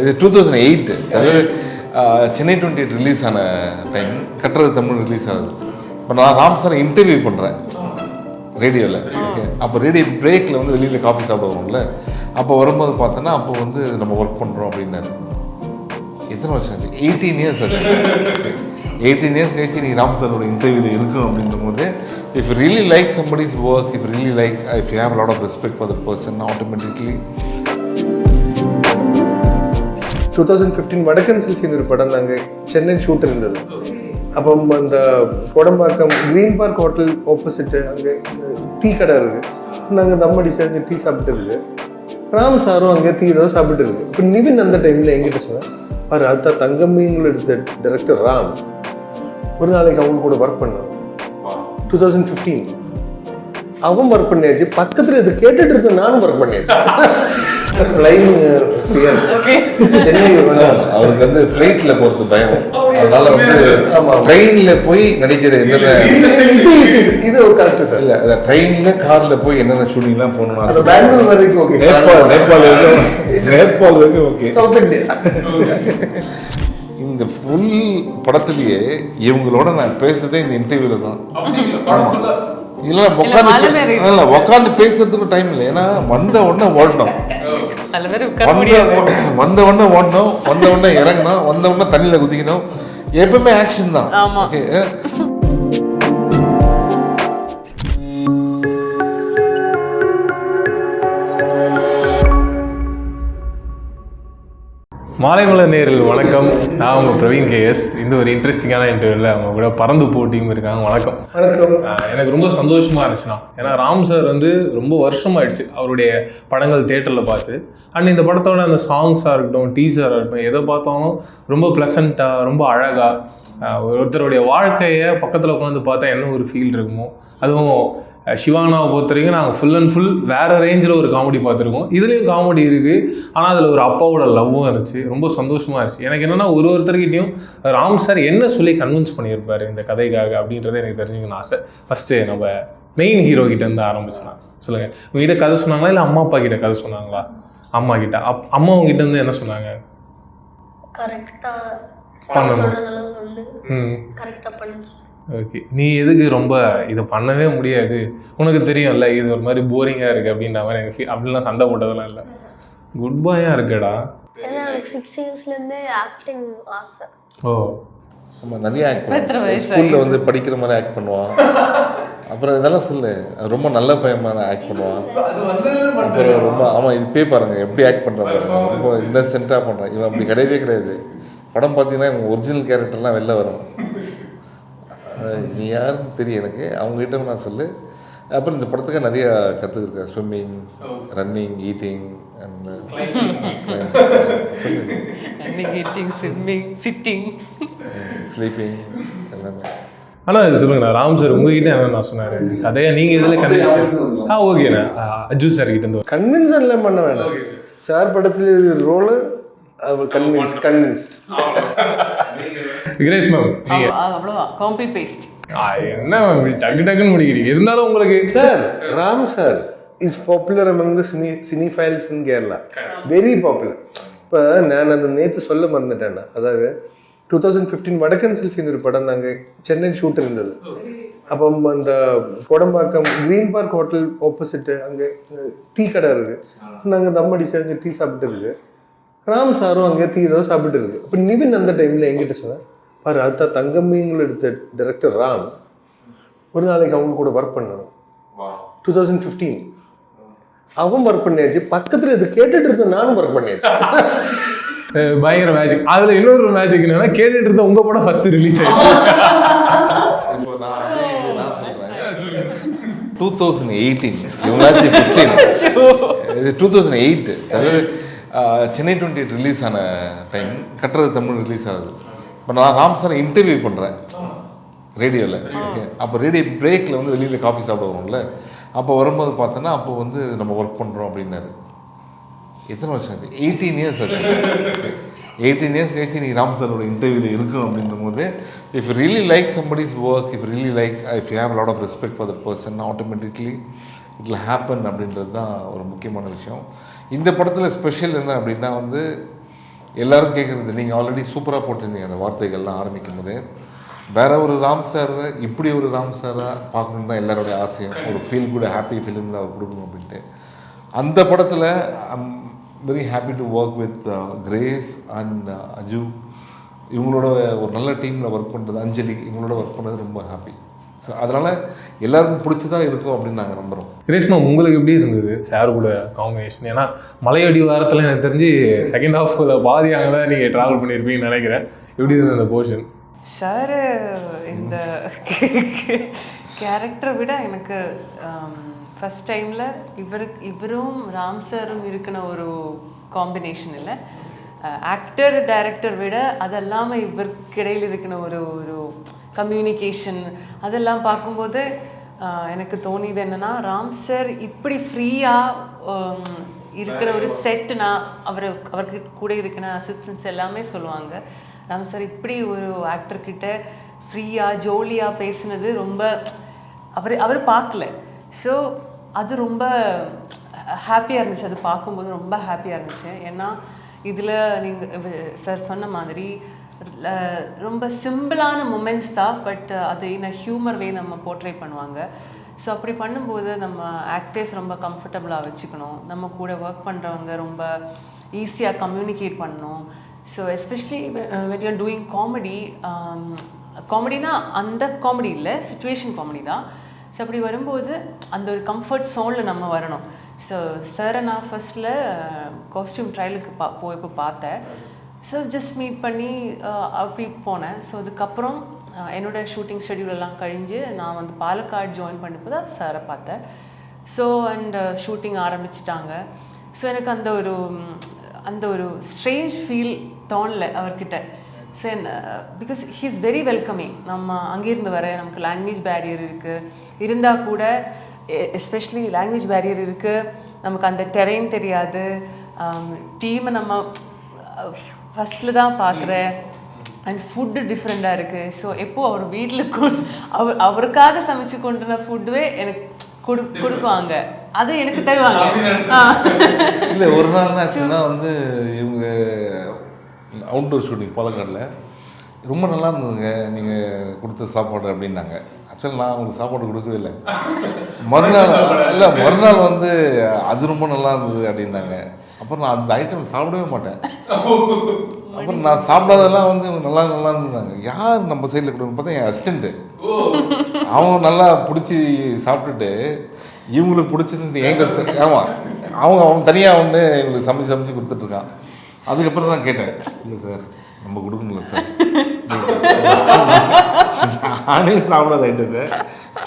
இது 2008 அதாவது சென்னை 28 ரிலீஸ் ஆன டைம், கட்டுறது தமிழ் ரிலீஸ் ஆகுது. இப்போ நான் ராம் சாரை இன்டர்வியூ பண்ணுறேன் ரேடியோவில். ஓகே, அப்போ ரேடியோ பிரேக்கில் வந்து வெளியில் காஃபி சாப்பிட வருவோம்ல, அப்போ வரும்போது பார்த்தோன்னா அப்போ வந்து நம்ம ஒர்க் பண்ணுறோம் அப்படின்னாரு. எத்தனை வருஷம் ஆச்சு? 18 இயர்ஸ் ஆச்சு. 18 இயர்ஸ் கழிச்சு நீ ராம் சாரோட இன்டர்வியூவில் இருக்கும் அப்படின்னும் போது, if really like somebody's work, if really like, if you have lot of respect for the person, automatically 2015 Vadakkan சில்க்னு ஒரு படம் நாங்கள் சென்னை ஷூட் இருந்தது. அப்போ அந்த Kodambakkam green park hotel opposite அங்கே டீ கடை இருக்குது. நாங்கள் தம் அடிச்சு அங்கே டீ சாப்பிட்டு இருக்கு. ராம் சாரும் அங்கே டீ ஏதோ சாப்பிட்டு இருக்கு. இப்போ நிவின் அந்த டைமில் எங்கிட்ட சொன்னேன், பாரு அதுதான் தங்கமீன்கள் எடுத்த டைரக்டர் ராம், ஒரு நாளைக்கு அவங்க கூட ஒர்க் பண்ணோம். 2015 அவன் ஒர்க் பண்ணியாச்சு, பக்கத்தில் இது கேட்டுட்டு இருந்த நானும் ஒர்க் பண்ணியாச்சு. ஃப்ளைங் ஃபியர் சென்னை அவருக்கு வந்து ஃப்ளைட்டில் போகிறது பயம், அதனால வந்து ட்ரெயினில் போய் நடிக்கிற என்னென்ன இது ஒரு கரெக்ட் சார். இல்லை, அதை ட்ரெயினில் காரில் போய் என்னென்ன ஷூட்டிங்லாம் போகணும்னா அது பெங்களூர் வரைக்கும் ஓகே, நேபாள் வரைக்கும் ஓகே. சவுத் இந்தியா இந்த ஃபுல் படத்துலேயே இவங்களோட நான் பேசுறதே இந்த இன்டர்வியூவில் தான். இல்லை உட்காந்து பேசுறதுக்கு டைம் இல்லை, ஏன்னா வந்த உடனே ஓடணும், வந்த உடனே ஓடணும், வந்த உடனே இறங்கணும், வந்த உடனே தண்ணியில் குதிக்கணும், எப்பவுமே ஆக்ஷன் தான். ஓகே, மாலைமலர் நேரில் வணக்கம். நான் உங்கள் பிரவீன் கேஎஸ். இந்த ஒரு இன்ட்ரெஸ்டிங்கான இன்டர்வியூவில் அவங்க கூட பறந்து போட்டியும் இருக்காங்க. வணக்கம். வணக்கம். எனக்கு ரொம்ப சந்தோஷமாக இருந்துச்சுண்ணா, ஏன்னா ராம் சார் வந்து ரொம்ப வருஷமாயிடுச்சு அவருடைய படங்கள் தேட்டரில் பார்த்து. அண்ட் இந்த படத்தோட அந்த சாங்ஸாக இருக்கட்டும், டீசராக இருக்கட்டும், எதை பார்த்தாலும் ரொம்ப ப்ளசண்ட்டாக, ரொம்ப அழகாக, ஒருத்தருடைய வாழ்க்கையை பக்கத்தில் உட்காந்து பார்த்தா என்ன ஒரு ஃபீல் இருக்குமோ, அதுவும் சிவானாவை பொறுத்த வரைக்கும் நாங்கள் ஃபுல் அண்ட் ஃபுல் வேறு ரேஞ்சில் ஒரு காமெடி பார்த்துருக்கோம். இதுலேயும் காமெடி இருக்குது, ஆனால் அதில் ஒரு அப்பாவோட லவ்வும் இருந்துச்சு. ரொம்ப சந்தோஷமாக இருந்துச்சு. எனக்கு என்னென்னா ஒருத்தர்கிட்டையும் ராம் சார் என்ன சொல்லி கன்வின்ஸ் பண்ணியிருப்பார் இந்த கதைக்காக அப்படின்றத எனக்கு தெரிஞ்சுக்கணும்னு ஆசை. ஃபஸ்ட்டு நம்ம மெயின் ஹீரோ கிட்ட இருந்து ஆரம்பிச்சலாம். சொல்லுங்கள், உங்ககிட்ட கதை சொன்னாங்களா இல்லை அம்மா அப்பா கிட்ட கதை சொன்னாங்களா? அம்மா கிட்ட. அம்மா உங்ககிட்ட இருந்து என்ன சொன்னாங்க? ஓகே, நீ எதுக்கு ரொம்ப இதை பண்ணவே முடியாது, உனக்கு தெரியும்ல இது ஒரு மாதிரி போரிங்காக இருக்குது அப்படின்ற மாதிரி எனக்கு அப்படிலாம் சண்டை போட்டதெல்லாம் இல்லை, குட் பாயாக இருக்கடா. எனக்கு 6 இயர்ஸ்லேருந்தே ஆக்டிங் ஆசை. ஓ நம்ம நிறைய ஆக்ட் பண்ணுவோம், ஸ்கூலில் வந்து படிக்கிற மாதிரி ஆக்ட் பண்ணுவான், அப்புறம் இதெல்லாம் சொல்லு ரொம்ப நல்ல பையன் மாதிரி ஆக்ட் பண்ணுவான், அப்புறம் ரொம்ப ஆமாம் இது போய் பாருங்கள் எப்படி ஆக்ட் பண்ணுறாங்க, ரொம்ப இன்னசென்ட்டாக பண்ணுறான். இவன் அப்படி கிடையவே கிடையாது. படம் பார்த்தீங்கன்னா இவங்க ஒரிஜினல் கேரக்டர்லாம் வெளில வரும். நீ யாருன்னு தெரியும் எனக்கு, அவங்ககிட்ட நான் சொல்லு. அப்புறம் இந்த படத்துக்கு நிறைய கற்றுக்கிருக்கேன், swimming, running, eating and sleeping எல்லாமே. ஆனால் அது சொல்லுங்கண்ணா, ராம் சார் உங்ககிட்ட என்ன நான் சொன்னார் கதையா நீங்கள் இதில் கன்வின்ஸ்? ஓகேண்ணா, அஜு சார் கிட்ட இருந்து கன்வின்ஸ் எல்லாம் பண்ண வேண்டாம் சார். படத்தில் ரோலு அவர் கன்வின்ஸ்ட். கிரேஸ் மேம் அவ்வளோதான், காப்பி பேஸ்ட். என்ன மேம் டக்கு டக்குன்னு முடிக்கிறீங்க? இருந்தாலும் உங்களுக்கு sir Ram sir is popular among the cinephiles in Kerala, very popular. இப்போ நான் அந்த நேற்று சொல்ல மறந்துட்டேன்னா, அதாவது 2015 வடக்கன் சில்க்னு ஒரு படம் நாங்கள் சென்னை ஷூட் இருந்தது. அப்போ அந்த Kodambakkam green park hotel opposite அங்கே டீ கடை இருக்குது. நாங்கள் தம் அடிச்சு அங்கே டீ சாப்பிட்டு இருக்கு. ராம் சாரும் அங்கே டீ ஏதோ சாப்பிட்டு இருக்கு. இப்போ நிவின் அந்த டைமில் எங்கிட்ட சொன்னேன், பாரு அதுதான் தங்கமீன்கள் எடுத்த டைரக்டர் ராம், ஒரு நாளைக்கு அவங்க கூட ஒர்க் பண்ணோம். 2015 அவன் ஒர்க் பண்ணியாச்சு, பக்கத்தில் இது கேட்டுட்டு இருந்த நானும் ஒர்க் பண்ணியாச்சு. பயங்கர மேஜிக். அதில் இன்னொரு மேஜிக் என்னன்னா, கேட்டுட்டு இருந்த உங்கள் படம் ஃபர்ஸ்ட் ரிலீஸ் ஆயிடுச்சு. இப்போ நான் சொல்கிறேன் 2018 இவங்களாச்சு 15 இது 2008 அதாவது சென்னை 28 ரிலீஸ் ஆன டைம், கட்டுறது தமிழ் ரிலீஸ் ஆகுது. இப்போ நான் ராம் சாரை இன்டர்வியூ பண்ணுறேன் ரேடியோவில். ஓகே, அப்போ ரேடியோ பிரேக்கில் வந்து வெளியில் காஃபி சாப்பிட வருவோம்ல, அப்போ வரும்போது பார்த்தோன்னா அப்போ வந்து நம்ம ஒர்க் பண்ணுறோம் அப்படின்னாரு. எத்தனை வருஷம் ஆச்சு? 18 இயர்ஸ் ஆச்சு. 18 இயர்ஸ் கழிச்சு நீ ராம் சாரோட இன்டர்வியூவில் இருக்கும் அப்படின்னும் போது, if really like somebody's work, if really like, if you have lot of respect for the person, automatically it will happen அப்படின்றது தான் ஒரு முக்கியமான விஷயம். இந்த படத்தில் ஸ்பெஷல் என்ன அப்படின்னா வந்து எல்லாரும் கேட்குறது, நீங்கள் ஆல்ரெடி சூப்பராக போட்டிருந்தீங்க அந்த வார்த்தைகள்லாம் ஆரம்பிக்கும் போது, வேற ஒரு ராம் சார் இப்படி ஒரு ராம் சாராக பார்க்கணுன்னு தான் எல்லாருடைய ஆசையும். ஒரு ஃபீல் குட் ஹாப்பி ஃபிலிமில் அவர் கொடுக்கணும் அப்படின்ட்டு. அந்த படத்தில் I'm very happy to work with Grace and Aju. இவங்களோட ஒரு நல்ல டீமில் ஒர்க் பண்ணுறது, அஞ்சலி இவங்களோட ஒர்க் பண்ணுறது ரொம்ப ஹாப்பி. ஸோ அதனால் எல்லாருக்கும் பிடிச்சதான் இருக்கும் அப்படின்னு நாங்கள் நம்புகிறோம். கிரேஷ்மா, உங்களுக்கு எப்படி இருந்தது சார் கூட காம்பினேஷன்? ஏன்னா மலையடி வாரத்தில் எனக்கு தெரிஞ்சு செகண்ட் ஹாஃபில் பாதி அங்கே தான் நீங்கள் ட்ராவல் பண்ணியிருப்பீங்கன்னு நினைக்கிறேன். எப்படி இருந்தது அந்த போர்ஷன்? சார் இந்த கேரக்டரை விட எனக்கு ஃபஸ்ட் டைமில் இவரும் ராம் சாரும் இருக்கிற ஒரு காம்பினேஷன் இல்லை. ஆக்டர் டைரக்டர் விட அதெல்லாமல் இவருக்கு இடையில் இருக்கிற ஒரு கம்யூனிகேஷன் அதெல்லாம் பார்க்கும்போது எனக்கு தோணிது என்னென்னா, ராம் சார் இப்படி ஃப்ரீயாக இருக்கிற ஒரு செட்டுனா அவருக்கு கூட இருக்கிற அசிஸ்டன்ஸ் எல்லாமே சொல்லுவாங்க, ராம் சார் இப்படி ஒரு ஆக்டர்கிட்ட ஃப்ரீயாக ஜோலியாக பேசுனது ரொம்ப அவர் பார்க்கல. ஸோ அது ரொம்ப ஹாப்பியாக இருந்துச்சு. அது பார்க்கும்போது ரொம்ப ஹாப்பியாக இருந்துச்சு. ஏன்னா இதில் நீங்கள் சார் சொன்ன மாதிரி ரொம்ப சிம்பிளான மூமெண்ட்ஸ் தான், பட் அது இன்னும் ஹியூமர் வே நம்ம போர்ட்ரே பண்ணுவாங்க. ஸோ அப்படி பண்ணும்போது நம்ம ஆக்டர்ஸ் ரொம்ப கம்ஃபர்டபுளாக வச்சுக்கணும், நம்ம கூட ஒர்க் பண்ணுறவங்க ரொம்ப ஈஸியாக கம்யூனிகேட் பண்ணணும். So especially when you're doing காமெடினா அந்த காமெடி இல்லை, சிச்சுவேஷன் காமெடி தான். ஸோ அப்படி வரும்போது அந்த ஒரு கம்ஃபர்ட் ஸோனில் நம்ம வரணும். ஸோ சாரை நான் ஃபர்ஸ்ட்டில் காஸ்டியூம் ட்ரையலுக்கு இப்போ பார்த்தேன். ஸோ ஜஸ்ட் மீட் பண்ணி அப்படி போனேன். ஸோ அதுக்கப்புறம் என்னோடய ஷூட்டிங் ஷெட்யூல் எல்லாம் கழிஞ்சு நான் வந்து பாலக்காடு ஜாயின் பண்ணப்போ தான் சாரை பார்த்தேன். ஸோ அண்ட் ஷூட்டிங் ஆரம்பிச்சிட்டாங்க. ஸோ எனக்கு அந்த ஒரு ஸ்ட்ரேஞ்ச் ஃபீல் தோணலை அவர்கிட்ட. So because he is very welcoming. நம்ம அங்கேருந்து வர நமக்கு லாங்குவேஜ் பேரியர் இருந்தால் கூட, எஸ்பெஷலி லாங்குவேஜ் பேரியர் இருக்குது, நமக்கு அந்த டெரெயின் தெரியாது, டீமை நம்ம ஃபஸ்ட்டில் தான் பார்க்குறேன், அண்ட் ஃபுட்டு டிஃப்ரெண்ட்டாக இருக்குது. ஸோ எப்போது அவர் வீட்டில் அவருக்காக சமைச்சு கொண்டுன ஃபுட்டுவே எனக்கு கொடுப்பாங்க, அது எனக்கு தருவாங்க. இல்லை, ஒரு நாள் என்னாச்சுன்னா வந்து இவங்க அவுட்டோர் ஷூட்டிங் பாலக்காடில் ரொம்ப நல்லா இருந்ததுங்க நீங்கள் கொடுத்த சாப்பாடு அப்படின்னாங்க. ஆக்சுவலி நான் அவங்களுக்கு சாப்பாடு கொடுக்கவே இல்லை. மறுநாள் வந்து அது ரொம்ப நல்லா இருந்தது அப்படின்னாங்க. அப்புறம் நான் அந்த ஐட்டம் சாப்பிடவே மாட்டேன். அப்புறம் நான் சாப்பிடாதெல்லாம் வந்து நல்லா இருந்தாங்க. யார் நம்ம சைடில் கொடுக்கணும் பார்த்தா என் அசிஸ்டண்ட்டு. அவங்க நல்லா பிடிச்சி சாப்பிட்டுட்டு இவங்களுக்கு பிடிச்சிருந்து எங்க ஆமாம் அவன் தனியாக ஒன்று இவங்களுக்கு சமைச்சு கொடுத்துட்ருக்கான். அதுக்கப்புறம் தான் கேட்டேன், இல்லை சார் நம்ம கொடுக்கணும்ல சார், நானே சாப்பிடாத ஐட்டத்தை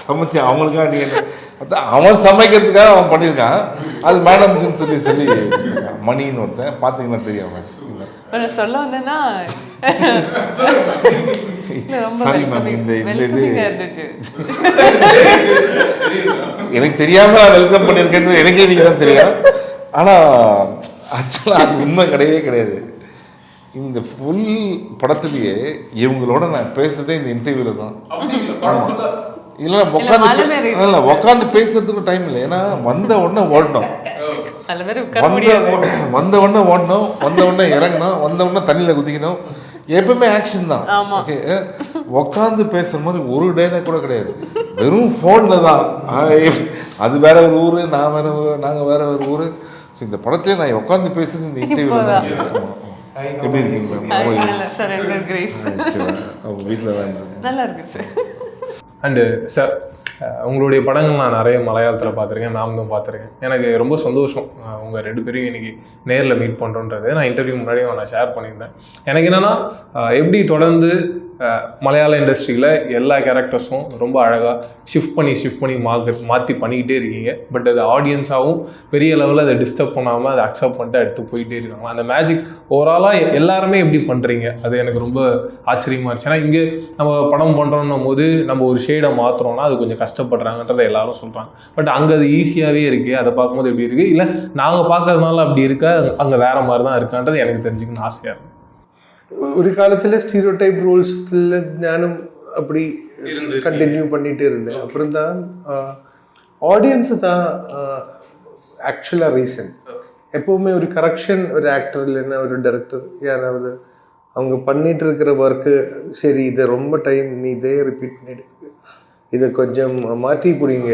சமைச்சு அவங்களுக்காக நீங்கள் அவன் சமைக்கிறதுக்காக அவன் பண்ணியிருக்கான். அது மேடம்க்குன்னு சொல்லி மணின்னு ஒருத்தன் பார்த்தீங்கன்னா தெரியும். அவன் சொல்ல வந்தேன்னா சாரி மேம், இந்த எனக்கு தெரியாம நான் வெல்கம் பண்ணியிருக்கேன் எனக்கே நீங்கள் தான் தெரியும். ஆனால் ஆக்சுவலாக அது உண்மை கிடையாது. இந்த ஃபுல் படத்துலேயே இவங்களோட நான் பேசுறதே இந்த இன்டர்வியூவில் தான். ஆமாம், இல்லை உட்காந்து பேசுறதுக்கு டைம் இல்லை. ஏன்னா வந்த உடனே ஓடணும், வந்த உடனே இறங்கணும், வந்த உடனே தண்ணியில் குதிக்கணும், எப்பவுமே ஆக்ஷன் தான். ஓகே, உட்காந்து பேசுற மாதிரி ஒரு டைலாக் கூட கிடையாது, வெறும் ஃபோனில் தான். அது வேற ஒரு ஊர், நாங்கள் வேற ஒரு ஊர். ஸோ இந்த படத்துல நான் உட்காந்து பேசுறது இந்த இன்டர்வியூவில் தான். எப்படி இருக்கீங்க அவங்க வீட்டில் தான் நல்லா இருக்கு சார். அண்டு சார், உங்களுடைய படங்கள் நான் நிறைய மலையாளத்தில் பார்த்துருக்கேன், நாமளும் பார்த்துருக்கேன். எனக்கு ரொம்ப சந்தோஷம் உங்கள் 2 பேரையும் இன்றைக்கி நேரில் மீட் பண்ணுறோன்றது. நான் இன்டர்வியூ முன்னாடியும் நான் ஷேர் பண்ணியிருந்தேன். எனக்கு என்னென்னா, எப்படி தொடர்ந்து மலையாள இண்டஸ்ட்ரியில் எல்லா கேரக்டர்ஸும் ரொம்ப அழகாக ஷிஃப்ட் பண்ணி மாற்றி பண்ணிக்கிட்டே இருக்கீங்க. பட் அது ஆடியன்ஸாகவும் பெரிய லெவலில் அதை டிஸ்டர்ப் பண்ணாமல் அதை அக்செப்ட் பண்ணிட்டு எடுத்து போயிட்டே இருக்காங்க. அந்த மேஜிக் ஓவராலாக எல்லாருமே எப்படி பண்ணுறீங்க, அது எனக்கு ரொம்ப ஆச்சரியமாக இருந்துச்சு. ஏன்னா இங்கே நம்ம படம் பண்ணுறோன்னும் போது நம்ம ஒரு ஷேடை மாற்றுறோம்னா அது கொஞ்சம் கஷ்டப்படுறாங்கன்றதை எல்லாரும் சொல்கிறாங்க. பட் அங்கே அது ஈஸியாகவே இருக்குது. அதை பார்க்கும்போது எப்படி இருக்குது, இல்லை நாங்கள் பார்க்கறதுனால அப்படி இருக்கா, அங்கே வேறு மாதிரி தான் இருக்கான்றது எனக்கு தெரிஞ்சுக்கணும்னு ஆசையாக இருக்கும். ஒரு காலத்தில் ஸ்டீரியோடைப் ரூல்ஸில் ஞானம் அப்படி கண்டினியூ பண்ணிகிட்டே இருந்தேன். அப்புறம் தான் ஆடியன்ஸு தான் ஆக்சுவலாக ரீசன். எப்போவுமே ஒரு கரெக்ஷன் ஒரு ஆக்டர் இல்லைன்னா ஒரு டைரக்டர் யாராவது அவங்க பண்ணிட்டு இருக்கிற ஒர்க்கு சரி இதை ரொம்ப டைம் நீ இதே ரிப்பீட் பண்ணிட்டு இதை கொஞ்சம் மாற்றி பிடிங்க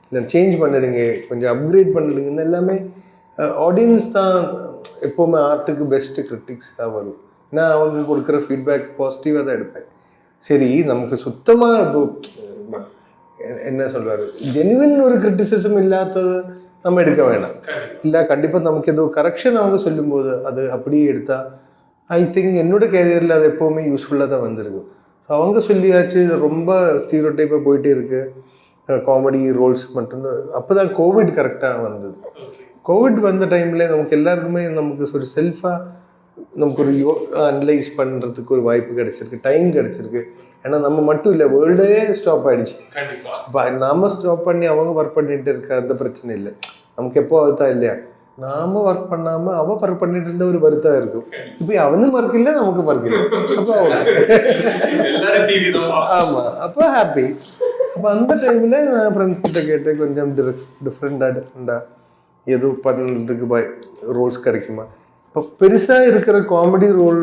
இல்லை சேஞ்ச் பண்ணிடுங்க கொஞ்சம் அப்கிரேட் பண்ணிடுங்க எல்லாமே ஆடியன்ஸ் தான் எப்போவுமே ஆர்ட்டுக்கு பெஸ்ட்டு கிரிட்டிக்ஸ் தான் வரும். நான் அவங்க கொடுக்குற ஃபீட்பேக் பாசிட்டிவாக தான் எடுப்பேன். சரி நமக்கு சுத்தமாக இப்போ என்ன சொல்கிறாரு ஜெனுவின் ஒரு கிரிட்டிசிசம் இல்லாதது நம்ம எடுக்க வேணாம். இல்லை கண்டிப்பாக நமக்கு ஏதோ கரெக்ஷன் அவங்க சொல்லும்போது அது அப்படியே எடுத்தால் ஐ திங்க் என்னோட கேரியரில் அது எப்போவுமே யூஸ்ஃபுல்லாக தான் வந்திருக்கு. அவங்க சொல்லியாச்சு ரொம்ப ஸ்டீரியோடைப்பாக போயிட்டே இருக்குது காமெடி ரோல்ஸ் மட்டும்தான். அப்போ தான் கோவிட் கரெக்டாக வந்தது. கோவிட் வந்த டைமில் நமக்கு எல்லாருக்குமே நமக்கு ஒரு செல்ஃபாக நமக்கு ஒரு அனலைஸ் பண்ணுறதுக்கு ஒரு வாய்ப்பு கிடச்சிருக்கு, டைம் கிடச்சிருக்கு. ஏன்னா நம்ம மட்டும் இல்லை வேர்ல்டே ஸ்டாப் ஆகிடுச்சு. இப்போ நாம் ஸ்டாப் பண்ணி அவங்க ஒர்க் பண்ணிட்டு இருக்க அந்த பிரச்சனை இல்லை. நமக்கு எப்போ அதுதான் இல்லையா நாம ஒர்க் பண்ணாமல் அவன் ஒர்க் பண்ணிட்டு இருந்த ஒரு வருத்தம் இருக்கும். இப்போ அவனும் ஒர்க் இல்லை நமக்கு ஒர்க் இல்லை. அப்போ ஆமாம் அப்போ ஹாப்பி. அப்போ அந்த டைமில் நான் ஃப்ரெண்ட்ஸ் கிட்ட கேட்டு கொஞ்சம் டிஃப்ரெண்டாக எதுவும் பண்ணுறதுக்கு ரோல்ஸ் கிடைக்குமா. இப்போ பெருசாக இருக்கிற காமெடி ரோல்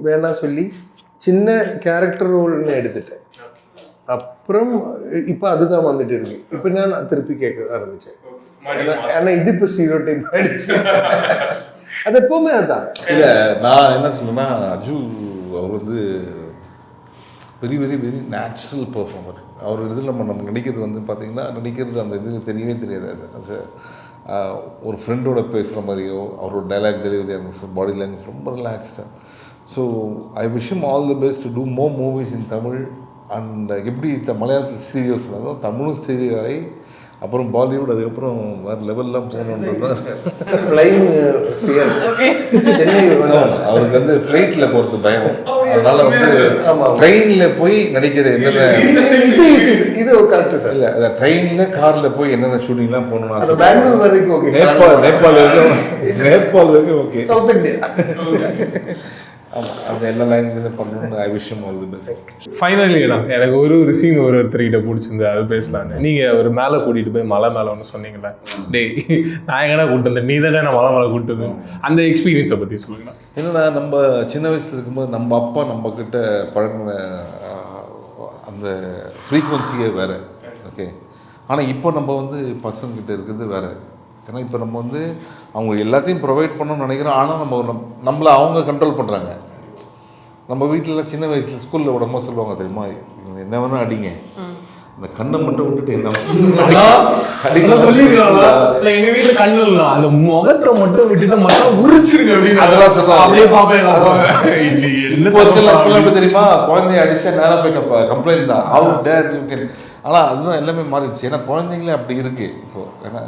வேணாம் சொல்லி சின்ன கேரக்டர் ரோல்னு எடுத்துட்டேன். அப்புறம் இப்போ அதுதான் வந்துட்டு இருக்கு. இப்போ நான் திருப்பி கேட்க ஆரம்பித்தேன். ஏன்னா இது இப்போ ஸ்டீரியோடைப் ஆயிடுச்சு. அது எப்பவுமே அதுதான். இல்லை நான் என்ன சொல்லுன்னா அஜு அவர் வந்து very very very natural performer. அவர் இதில் நம்ம நினைக்கிறது வந்து பார்த்திங்கன்னா நினைக்கிறது அந்த இது தெரியவே தெரியாது. ஒரு ஃப்ரெண்டோட பேசுகிற மாதிரியோ அவரோட டைலாக் டெலிவரி பாடி லாங்குவேஜ் ரொம்ப ரிலாக்ஸ்டாக. So I wish him all the best to do more movies in Tamil. And எப்படி மலையாளத்தில் ஸ்டீரியோ சொன்னாரோ தமிழும் ஸ்டீரியோ ஆகி அப்புறம் பாலிவுட் அதுக்கப்புறம் வேறு லெவல்லாம் போகணுன்றது சென்னை அவருக்கு வந்து ஃப்ளைட்டில் போகிறது பயம். அதனால வந்து ட்ரெயினில் போய் நடிக்கிற என்னென்ன இது கரெக்டு சார். இல்லை அதை ட்ரெயினில் காரில் போய் என்னென்ன ஷூட்டிங்லாம் போகணும்னா பெங்களூர் வரைக்கும் ஓகே, நேபாள் வரைக்கும் ஓகே, சவுத் இந்தியா ஆமாம் அந்த எல்லா லாங்குவேஜும் பண்ணணும்னு I wish him all the best. ஃபைனலிடா எனக்கு ஒரு சீன் ஒருத்தர்கிட்ட பிடிச்சிருந்து அது பேசலான்னு. நீங்கள் ஒரு மேலே கூட்டிகிட்டு போய் மலை மேலே ஒன்று சொன்னீங்களே, டேய் நான் எங்கடா கூப்பிட்டு வந்தேன் நீ தானே நான் மலை மேலே கூப்பிட்டு வந்தேன், அந்த எக்ஸ்பீரியன்ஸை பற்றி சொல்லுங்கண்ணா. என்னன்னா நம்ம சின்ன வயசில் இருக்கும்போது நம்ம அப்பா நம்மக்கிட்ட பழகின அந்த ஃப்ரீக்குவன்சியே வேறு. ஓகே, ஆனால் இப்போ நம்ம வந்து பசங்கக்கிட்ட இருக்கிறது வேறு. ஏன்னா இப்போ நம்ம வந்து அவங்க எல்லாத்தையும் ப்ரொவைட் பண்ணணும்னு நினைக்கிறோம். ஆனால் நம்மளை அவங்க கண்ட்ரோல் பண்ணுறாங்க. நம்ம வீட்டிலலாம் சின்ன வயசில் ஸ்கூலில் உடம்பு சொல்லுவாங்க தெரியுமா, என்ன வேணால் அடிங்க, அந்த கண்ணை மட்டும் விட்டுட்டு என்ன எங்கள் வீட்டில் கண்ணு இல்லை அந்த முகத்தை மட்டும் விட்டுட்டு மட்டும் உரிச்சிருங்க அப்படின்னு அதெல்லாம் சொல்லுவாங்க. அப்படியே பார்ப்பேன் எப்படி தெரியுமா, குழந்தைய அடித்தா நேராக போய் கம்ப்ளைண்ட் தான் அவுட் டேர் யூ கேன். ஆனால் அதுதான் எல்லாமே மாறிடுச்சு. ஏன்னா குழந்தைங்களே அப்படி இருக்குது இப்போது. ஏன்னா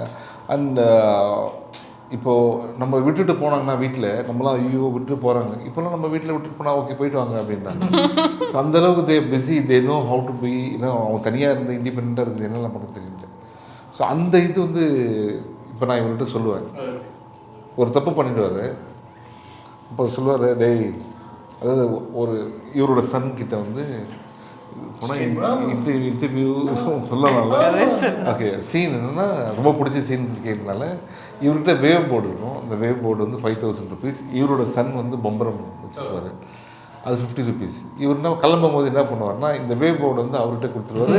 அண்ட் இப்போது நம்ம விட்டுட்டு போனாங்கன்னா வீட்டில் நம்மளாம் ஐயோ விட்டுட்டு போகிறாங்க. இப்போலாம் நம்ம வீட்டில் விட்டுட்டு போனால் ஓகே போயிட்டு வாங்க அப்படின்றாங்க. ஸோ அந்தளவுக்கு they busy, they know how to be. இன்னும் அவங்க தனியாக இருந்து இண்டிபெண்ட்டாக இருக்குது என்னெல்லாம் பண்ண தெரியல. ஸோ அந்த இது வந்து இப்போ நான் இவர்கிட்ட சொல்லுவேன், ஒரு தப்பு பண்ணிவிடுவார். இப்போ சொல்லுவார், டேய் அதாவது ஒரு இவரோட சன் கிட்ட வந்து போனால் இன்டர்வியூ சொல்லலாம்ல. ஓகே, சீன் என்னென்னா ரொம்ப பிடிச்ச சீன் கேட்கறதுனால இவர்கிட்ட வேவ் போர்டு இருக்கும். அந்த வேவ் போர்டு வந்து 5000 rupees. இவரோட சன் வந்து பம்பரம் வச்சுருப்பார், அது 50 rupees. இவர் என்ன கிளம்பும் போது என்ன பண்ணுவார்னா இந்த வேவ் போர்டு வந்து அவர்கிட்ட கொடுத்துருவாரு,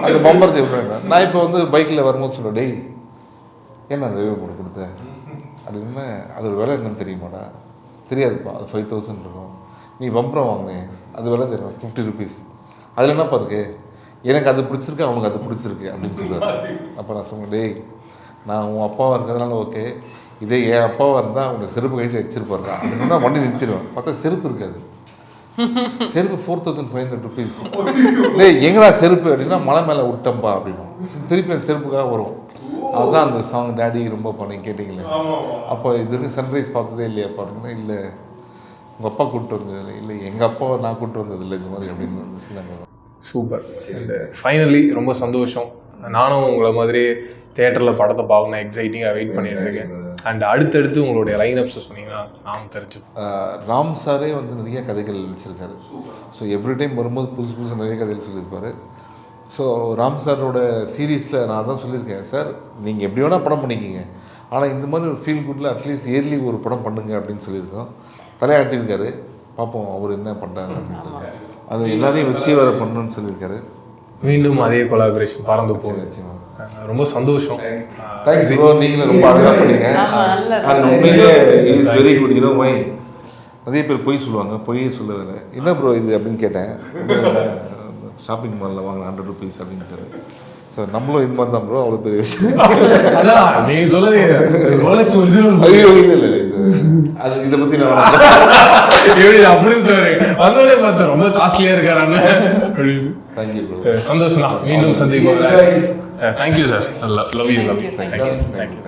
அந்த பம்பரத்தை இவரு. நான் இப்போ வந்து பைக்கில் வரும்போது சொல்லுவேன், டேய் ஏன்னா அந்த வேவ் போர்டு கொடுத்தேன் அப்படின்னா அதோட விலை என்னன்னு தெரியுமாடா, தெரியாதுப்பா, அது 5000 இருக்கும். நீ பம்பரம் வாங்கினேன் அது விலை தெரியும் 50 rupees. அதில் என்னப்பா இருக்கு, எனக்கு அது பிடிச்சிருக்கு அவனுக்கு அது பிடிச்சிருக்கு அப்படின்னு சொல்லுவார். அப்போ நான் சொன்னேன், டேய் நான் உன் அப்பாவாக இருக்கிறதுனால ஓகே, இதே என் அப்பாவாக இருந்தால் அவங்க செருப்பு கைட்டு அடிச்சிருப்பாரு அப்படின்னா வண்டி நிறுத்திடுவேன். பார்த்தா செருப்பு இருக்காது, செருப்பு 4500 rupees. டேய் எங்கடா செருப்பு அப்படின்னா மலை மேலே விட்டம்பா அப்படின்னா திருப்பி அந்த செருப்புக்காக வரும். அதுதான் அந்த சாங் டேடி ரொம்ப பண்ணி கேட்டிங்களே. அப்போ இது வரைக்கும் சன்ரைஸ் பார்த்ததே இல்லையாப்பா அப்படின்னா, இல்லை உங்கள் அப்பா கூப்பிட்டு வந்தது இல்லை, எங்கள் அப்பாவை நான் கூப்பிட்டு வந்தது இல்லை இந்த மாதிரி அப்படின்னு வந்து. சூப்பர். ஃபைனலி ரொம்ப சந்தோஷம். நானும் உங்களை மாதிரி தியேட்டரில் படத்தை பார்க்கணும் எக்ஸைட்டிங்காக வெயிட் பண்ணிட்டு இருக்கேன். அண்ட் அடுத்தடுத்து உங்களுடைய லைனப்ஸை சொன்னீங்கன்னா நான் தெரிஞ்சு. ராம் சாரே வந்து நிறைய கதைகள் வச்சுருக்காரு. ஸோ எவ்ரி டைம் வரும்போது புதுசு புதுசு நிறைய கதைகள் சொல்லியிருப்பார். ஸோ ராம் சாரோட சீரீஸில் நான் தான் சொல்லியிருக்கேன், சார் நீங்கள் எப்படி வேணால் படம் பண்ணிக்கிங்க, ஆனால் இந்த மாதிரி ஒரு ஃபீல் குட்டில் அட்லீஸ்ட் இயர்லி ஒரு படம் பண்ணுங்க அப்படின்னு சொல்லியிருக்கோம். தலையாட்டியிருக்காரு, பார்ப்போம் அவர் என்ன பண்ணுறாங்க அப்படின்னு. அது எல்லாரையும் வச்சு வர பண்ணணும்னு சொல்லியிருக்காரு. மீண்டும் அதே கொலாபரேஷன் பறந்து போகுது. ரொம்ப சந்தோஷம். தேங்க்ஸ் ப்ரோ, நீங்களும் ரொம்ப அழகாக பண்ணீங்க. அண்ட் உண்மையிலே is very good. You know my நிறைய பேர் பொய் சொல்லுவாங்க, பொய்யே சொல்லவில்லை. என்ன ப்ரோ இது அப்படின்னு கேட்டேன். ஷாப்பிங் மாலில் வாங்க 100 rupees அப்படின்னு. ஸோ நம்மளும் இது மாதிரி தான் ப்ரோ, அவ்வளோ பெரிய விஷயம். அதான் நீங்கள் சொல்லுது ரோலெக்ஸ் ஒரிஜினல். ஐயோ இல்லை இது அது இதை பற்றி நான் அப்படி சார் வந்தோடனே பார்த்தேன் ரொம்ப காஸ்ட்லியாக இருக்காராங்க. Thank you bro. சந்தோஷம் தான், மீண்டும் சந்திப்போம். Thank you sir. Love you. Thank you. Thank you.